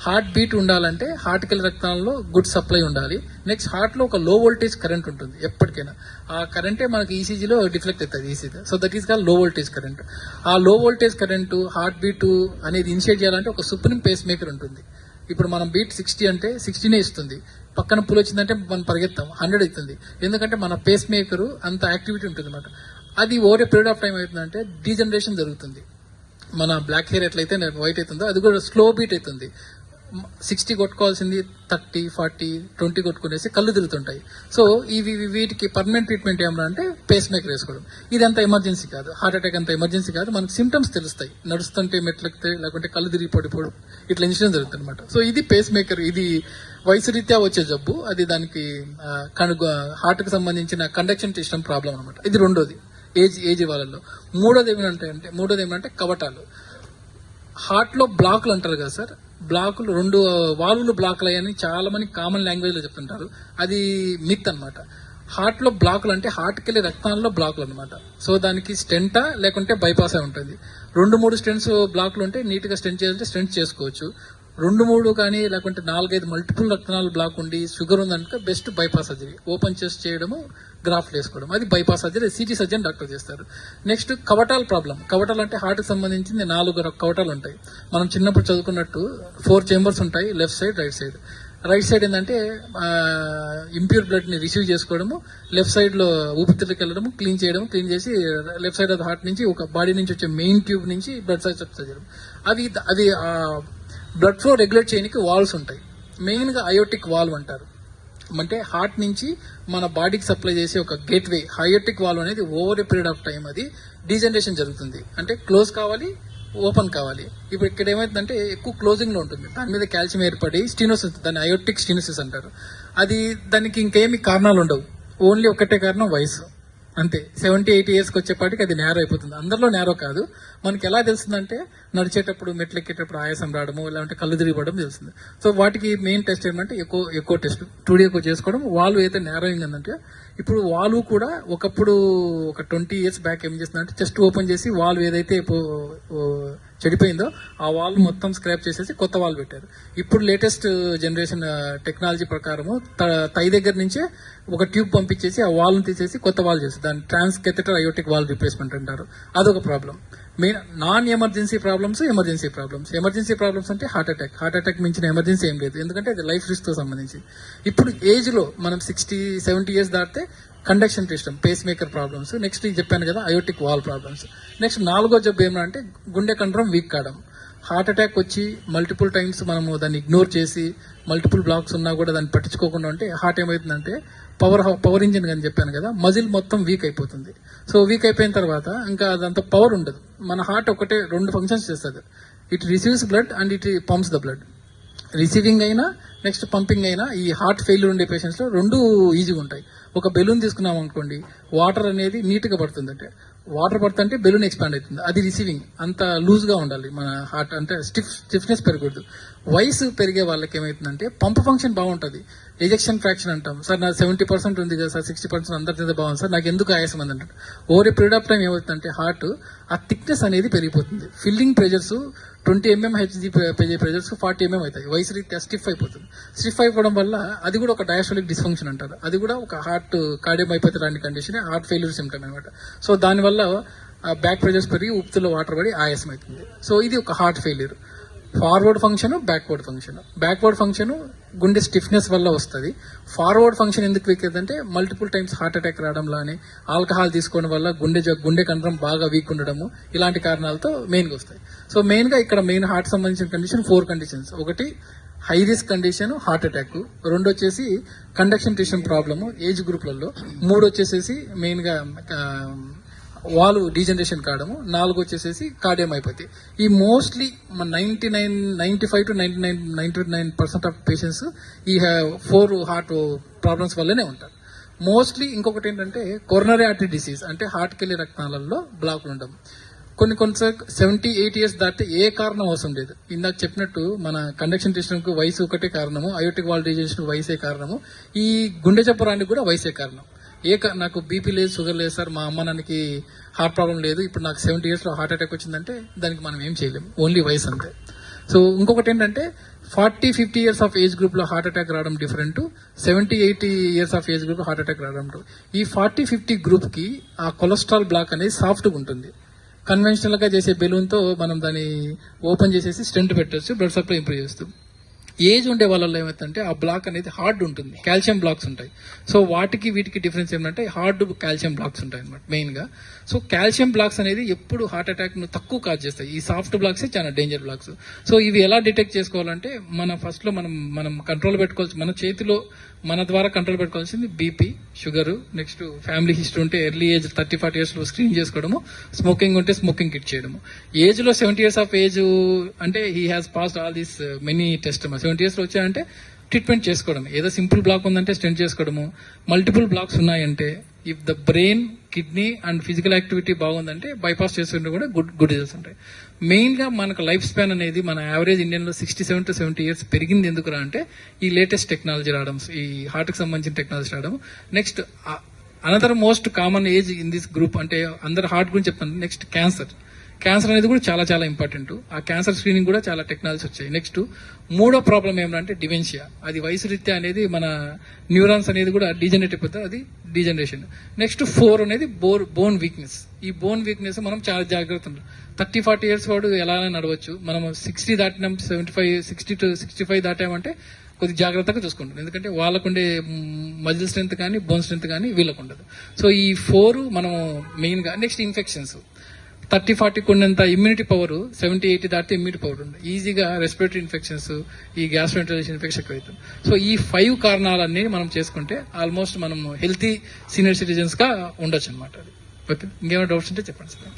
Heart beat ఉండాలంటే హార్ట్కి రక్తంలో గుడ్ సప్లై ఉండాలి. నెక్స్ట్ హార్ట్లో ఒక లో వోల్టేజ్ కరెంట్ ఉంటుంది ఎప్పటికైనా. ఆ కరెంటే మనకి ఈసీజీలో డిఫ్లెక్ట్ అవుతుంది ECG. So that is call లో వోల్టేజ్ కరెంట్. ఆ లో వోల్టేజ్ కరెంట్ హార్ట్ బీట్ అనేది ఇనిషియేట్ చేయాలంటే ఒక సుప్రీం పేస్ మేకర్ ఉంటుంది. ఇప్పుడు మనం బీట్ 60 అంటే 60నే ఇస్తుంది. పక్కన పుల్ వచ్చిందంటే మనం పరిగెత్తాం 100 అవుతుంది. ఎందుకంటే మన పేస్ మేకర్ అంత యాక్టివిటీ ఉంటుంది అనమాట. అది over a period of time అవుతుందంటే డీజనరేషన్ జరుగుతుంది. మన బ్లాక్ హెయిర్ ఎట్లయితే వైట్ అవుతుందో అది కూడా స్లో బీట్ అవుతుంది. 60 కొట్టుకోవాల్సింది 30, 40, 20 కొట్టుకునేసి కళ్ళు తిరుగుతుంటాయి. సో వీటికి పర్మనెంట్ ట్రీట్మెంట్ ఏమన్నా అంటే పేస్ మేకర్ వేసుకోవడం. ఇది అంత ఎమర్జెన్సీ కాదు, హార్ట్ అటాక్ అంత ఎమర్జెన్సీ కాదు. మనకు సిమ్టమ్స్ తెలుస్తాయి, నడుస్తుంటే మెట్లెక్కితే లేకుంటే కళ్ళు తిరిగి పడిపోవడం ఇట్లా ఇన్సిడెంట్ జరుగుతుంది అనమాట. సో ఇది పేస్ మేకర్. ఇది వయసు రీత్యా వచ్చే జబ్బు. అది దానికి హార్ట్ కి సంబంధించిన కండక్షన్ సిస్టమ్ ప్రాబ్లం అనమాట. ఇది రెండోది ఏజ్ వాళ్ళలో. మూడోది ఏమంటే కవటాలు. హార్ట్ లో బ్లాక్లు అంటారు కదా సార్, బ్లాకులు 2 వాల్వులు బ్లాక్లు అయ్యని చాలా మంది కామన్ లాంగ్వేజ్ లో చెప్తుంటారు. అది మిత్ అనమాట. హార్ట్ లో బ్లాకులు అంటే హార్ట్కి వెళ్ళి రక్తాల్లో బ్లాకులు అనమాట. సో దానికి స్టెంటా లేకుంటే బైపాస్ ఉంటుంది. 2-3 స్టెంట్స్ బ్లాక్లు ఉంటే నీట్ గా స్టెంట్ చేయాలంటే స్టెంట్ చేసుకోవచ్చు. 2-3 కానీ లేకుంటే 4-5 మల్టిపుల్ రక్తనాళాలు బ్లాక్ ఉండి షుగర్ ఉందంటే best bypass surgery. Open chest చేయడము, గ్రాఫ్ట్ వేసుకోవడం, అది bypass surgery. CT surgeon doctor చేస్తారు. నెక్స్ట్ కవటాల ప్రాబ్లం. కవటాలు అంటే హార్ట్ కి సంబంధించింది 4 కవటాలు ఉంటాయి. మనం చిన్నప్పుడు చదువుకున్నట్టు 4 చేంబర్స్ ఉంటాయి, left side, right side. Right side ఏంటంటే ఇంప్యూర్ బ్లడ్ ని రిసీవ్ చేసుకోవడము, లెఫ్ట్ సైడ్ లో ఊపిరితిత్తులకు వెళ్ళడము, క్లీన్ చేయడం, క్లీన్ చేసి లెఫ్ట్ సైడ్ ఆఫ్ హార్ట్ నుంచి ఒక బాడీ నుంచి వచ్చే మెయిన్ ట్యూబ్ నుంచి బ్లడ్ సప్లై చేయడం. అవి బ్లడ్ ఫ్లో రెగ్యులేట్ చేయడానికి వాల్వ్స్ ఉంటాయి. మెయిన్ గా అయోటిక్ వాల్వ్ అంటారు. అంటే హార్ట్ నుంచి మన బాడీకి సప్లై చేసే ఒక గేట్వే. అయోటిక్ వాల్వ్ అనేది over a period of time అది డీజనరేషన్ జరుగుతుంది. అంటే క్లోజ్ కావాలి, ఓపెన్ కావాలి. ఇప్పుడు ఇక్కడ ఏమైతుందంటే ఎక్కువ క్లోజింగ్ లో ఉంటుంది, దాని మీద కాల్షియం ఏర్పడి స్టీనోసిస్, దాన్ని అయోటిక్ స్టీనోసిస్ అంటారు. దానికి ఇంకేమి కారణాలు ఉండవు, ఓన్లీ ఒకటే కారణం వయసు అంతే. 70-80 ఇయర్స్కి వచ్చేపాటికి అది నేరో అయిపోతుంది. అందరిలో నేరో కాదు. మనకి ఎలా తెలుస్తుందంటే నడిచేటప్పుడు, మెట్లు ఎక్కేటప్పుడు ఆయాసం రావడము, లేదంటే కళ్ళు తిరిగిపోవడం తెలుస్తుంది. సో వాటికి మెయిన్ టెస్ట్ ఏమంటే ఎక్కువ టెస్ట్ 2D ఎక్కువ చేసుకోవడం. వాల్వ్ అయితే నేరోయింగ్ ఉందంటే, ఇప్పుడు వాల్వ్ కూడా ఒకప్పుడు ఒక 20 ఇయర్స్ బ్యాక్ ఏం చేస్తుందంటే చెస్ట్ ఓపెన్ చేసి వాల్వ్ ఏదైతే చెడిపోయిందో ఆ వాల్వ్ మొత్తం స్క్రాప్ చేసేసి కొత్త వాల్వ్ పెట్టారు. ఇప్పుడు లేటెస్ట్ జనరేషన్ టెక్నాలజీ ప్రకారము తై దగ్గర నుంచే ఒక ట్యూబ్ పంపించేసి ఆ వాల్వ్ తీసేసి కొత్త వాల్వ్ చేస్తారు. దాన్ని ట్రాన్స్ కెథెటర్ అయోటిక్ వాల్వ్ రిప్లేస్మెంట్ అంటారు. అదొక problem. Main non emergency problems, emergency problems అంటే హార్ట్ అటాక్ మించిన ఎమర్జెన్సీ ఏం లేదు, ఎందుకంటే అది లైఫ్ రిస్క్ తో సంబంధించి. ఇప్పుడు ఏజ్ లో మనం 60-70 ఇయర్స్ దాటితే conduction system, pacemaker problems. Next చెప్పాను కదా అయోటిక్ వాల్ ప్రాబ్లమ్స్. నెక్స్ట్ 4వ జబ్బు ఏమంటే గుండె కండరం వీక్ కావడం. హార్ట్ అటాక్ వచ్చి మల్టిపుల్ టైమ్స్ మనము దాన్ని ఇగ్నోర్ చేసి మల్టిపుల్ బ్లాక్స్ ఉన్నా కూడా దాన్ని పట్టించుకోకుండా ఉంటే హార్ట్ ఏమవుతుందంటే పవర్ ఇంజిన్ అని చెప్పాను కదా, మజిల్ మొత్తం వీక్ అయిపోతుంది. సో వీక్ అయిపోయిన తర్వాత ఇంకా అదంతా పవర్ ఉండదు. మన హార్ట్ ఒకటే 2 ఫంక్షన్స్ చేస్తుంది. It receives blood and it pumps the blood. Receiving అయినా నెక్స్ట్ పంపింగ్ అయినా ఈ హార్ట్ ఫెయిల్యూర్ ఉండే పేషెంట్స్ లో 2 ఈజీగా ఉంటాయి. ఒక బెలూన్ తీసుకున్నాం అనుకోండి, వాటర్ అనేది నీట్ గా పడుతుంది. అంటే వాటర్ పడుతుంటే బెలూన్ ఎక్స్పాండ్ అవుతుంది. అది రిసీవింగ్. అంత లూజ్ గా ఉండాలి మన హార్ట్, అంటే స్టిఫ్నెస్ పెరగకూడదు. వయసు పెరిగే వాళ్ళకి ఏమవుతుందంటే పంప్ ఫంక్షన్ బాగుంటుంది. ఎజెక్షన్ ఫ్రాక్షన్ అంటాం. సార్ నా 70% ఉంది కదా సార్, 60% అందరితో బాగుంది సార్, నాకు ఎందుకు ఆయాసం అని అంటారు. Over a period of time ఏమవుతుందంటే హార్ట్ ఆ థిక్నెస్ అనేది పెరిగిపోతుంది. Filling pressures 20 mm HG pressures 40 mm అవుతాయి. వయసు రీత్యా స్టిఫ్ అయిపోతుంది. స్టిఫ్ అయిపోవడం వల్ల అది కూడా ఒక డయాస్టోలిక్ డిస్ఫంక్షన్ అంటారు. అది కూడా ఒక హార్ట్ కార్డియోమైపోతే లాంటి కండిషన్, హార్ట్ ఫెయిల్యూర్ సిమ్టమ్ అనమాట. సో దానివల్ల బ్యాక్ ప్రెజర్స్ పెరిగి ఉప్పుతులో వాటర్ పడి ఆయాసం అవుతుంది. సో ఇది ఒక heart failure. Forward function, backward function గుండె స్టిఫ్నెస్ వల్ల వస్తుంది. ఫార్వర్డ్ ఫంక్షన్ ఎందుకు వీక్ అంటే మల్టిపుల్ టైమ్స్ హార్ట్ అటాక్ రావడం, లానే ఆల్కహాల్ తీసుకోవడం వల్ల గుండె కండరం బాగా వీక్ ఉండడము, ఇలాంటి కారణాలతో మెయిన్గా వస్తాయి. సో మెయిన్గా ఇక్కడ మెయిన్ హార్ట్ సంబంధించిన కండిషన్ 4 కండిషన్స్. ఒకటి high risk condition heart attack, 2 వచ్చేసి కండక్షన్ సిస్టమ్ ప్రాబ్లము ఏజ్ గ్రూప్లలో, 3 వచ్చేసేసి మెయిన్గా వాల్వ్ డీజనరేషన్ కావడము, 4 వచ్చేసేసి కార్డియోమైపోతే. ఈ మోస్ట్లీ 95 to 99% ఆఫ్ పేషెంట్స్ ఈ 4 హార్ట్ ప్రాబ్లమ్స్ వల్లనే ఉంటారు మోస్ట్లీ. ఇంకొకటి ఏంటంటే కొరోనరీ ఆర్టరీ డిసీజ్, అంటే హార్ట్కి వెళ్ళే రక్తనాళాల్లో బ్లాక్లు ఉండడం. కొన్నిసార్లు 70-80 ఇయర్స్ దాటితే ఏ కారణం అవసరం లేదు. ఇందాక చెప్పినట్టు మన కండక్షన్ సిస్టమ్ కు వయసు ఒకటే కారణము, అయోటిక్ వాల్వ్ డీజనరేషన్ వయసే కారణము, ఈ గుండె జబ్బరానికి కూడా వయసే కారణం. నాకు బీపీ లేదు, షుగర్ లేదు సార్, మా అమ్మ నాన్నకి హార్ట్ ప్రాబ్లం లేదు, ఇప్పుడు నాకు 70 ఇయర్స్ లో హార్ట్ అటాక్ వచ్చిందంటే దానికి మనం ఏం చేయలేము, ఓన్లీ వయసు అంతే. సో ఇంకొకటి ఏంటంటే 40-50 ఇయర్స్ ఆఫ్ ఏజ్ గ్రూప్ లో హార్ట్ అటాక్ రావడం different, 70-80 years of age group heart attack రావడం. ఈ 40-50 గ్రూప్ కి ఆ కొలెస్ట్రాల్ బ్లాక్ అనేది సాఫ్ట్గా ఉంటుంది. కన్వెన్షనల్ గా చేసే బెలూన్ తో మనం దాన్ని ఓపెన్ చేసేసి స్టెంట్ పెట్టొచ్చు, బ్లడ్ సప్లై ఇంప్రూవ్ చేస్తాం. ఏజ్ ఉండే వాళ్ళలో ఏమైందంటే ఆ బ్లాక్ అనేది హార్డ్ ఉంటుంది, కాల్షియం బ్లాక్స్ ఉంటాయి. సో వాటికి వీటికి డిఫరెన్స్ ఏంటంటే హార్డ్ కాల్షియం బ్లాక్స్ ఉంటాయి అనమాట మెయిన్ గా. సో కాల్షియం బ్లాక్స్ అనేది ఎప్పుడు హార్ట్ అటాక్ ను తక్కువ కాజ్ చేస్తాయి. ఈ సాఫ్ట్ బ్లాక్స్ చాలా డేంజర్ బ్లాక్స్. సో ఇవి ఎలా డిటెక్ట్ చేసుకోవాలంటే మన ఫస్ట్ లో మనం కంట్రోల్ పెట్టుకోవాల్సి, మన చేతిలో మన ద్వారా కంట్రోల్ పెట్టుకోవాల్సింది BP, sugar, next family history ఉంటే ఎర్లీ ఏజ్ 30-40 ఇయర్స్ లో స్క్రీన్ చేసుకోవడము, స్మోకింగ్ ఉంటే స్మోకింగ్ కిట్ చేయడము. ఏజ్ లో 70 ఇయర్స్ ఆఫ్ ఏజ్ అంటే he has passed all these many test. 70 years లో వచ్చాయంటే ట్రీట్మెంట్ చేసుకోవడం, ఏదో సింపుల్ బ్లాక్ ఉందంటే స్టెంట్ చేసుకోవడము. మల్టిపుల్ బ్లాక్స్ ఉన్నాయంటే if the brain, kidney and physical activity బాగుందంటే బైపాస్ చేసుకుంటే కూడా గుడ్ రిజల్ట్స్ ఉంటాయి. మెయిన్ గా మనకు లైఫ్ స్పాన్ అనేది మన యావరేజ్ ఇండియన్ లో 67 to 70 ఇయర్స్ పెరిగింది ఎందుకురా అంటే ఈ లేటెస్ట్ టెక్నాలజీ రావడం, ఈ హార్ట్ కి సంబంధించిన టెక్నాలజీ రావడం. Next another most common age in this group అంటే అందరు హార్ట్ గురించి చెప్తాను. నెక్స్ట్ క్యాన్సర్ అనేది కూడా చాలా చాలా ఇంపార్టెంట్. ఆ క్యాన్సర్ స్క్రీనింగ్ కూడా చాలా టెక్నాలజీస్ వచ్చాయి. నెక్స్ట్ మూడో ప్రాబ్లం ఏమంటే డిమెన్షియా. అది వయసు రీత్యా అనేది మన న్యూరాన్స్ అనేది కూడా డీజనరేట్ అయిపోతుంది, అది డీజనరేషన్. నెక్స్ట్ 4 అనేది బోన్ వీక్నెస్. ఈ బోన్ వీక్నెస్ మనం చాలా జాగ్రత్త ఉండాలి. 30-40 ఇయర్స్ వాడు ఎలా నడవచ్చు, మనం 60 దాటినాం, 60 to 65 దాటామంటే కొద్ది జాగ్రత్తగా చూసుకుంటాం. ఎందుకంటే వాళ్ళకుండే మజిల్ స్ట్రెంత్ కానీ బోన్ స్ట్రెంత్ కానీ వీళ్ళకు ఉండదు. సో ఈ 4 మనం మెయిన్ గా. Next infections. 30-40 కొన్నంత ఇమ్యూనిటీ పవర్, 70-80 దాటితే ఇమ్యూనిటీ పవర్ ఉంది. ఈజీగా రెస్పిరేటరీ ఇన్ఫెక్షన్స్, ఈ గ్యాస్ట్రోఎంటరైటిస్ ఇన్ఫెక్షన్ ఎక్కువ అవుతుంది. సో ఈ 5 కారణాలన్నీ మనం చేసుకుంటే ఆల్మోస్ట్ మనం హెల్తీ సీనియర్ సిటిజన్స్ గా ఉండొచ్చు అనమాట. ఓకే, ఇంకేమైనా డౌట్స్ ఉంటే చెప్పండి సార్.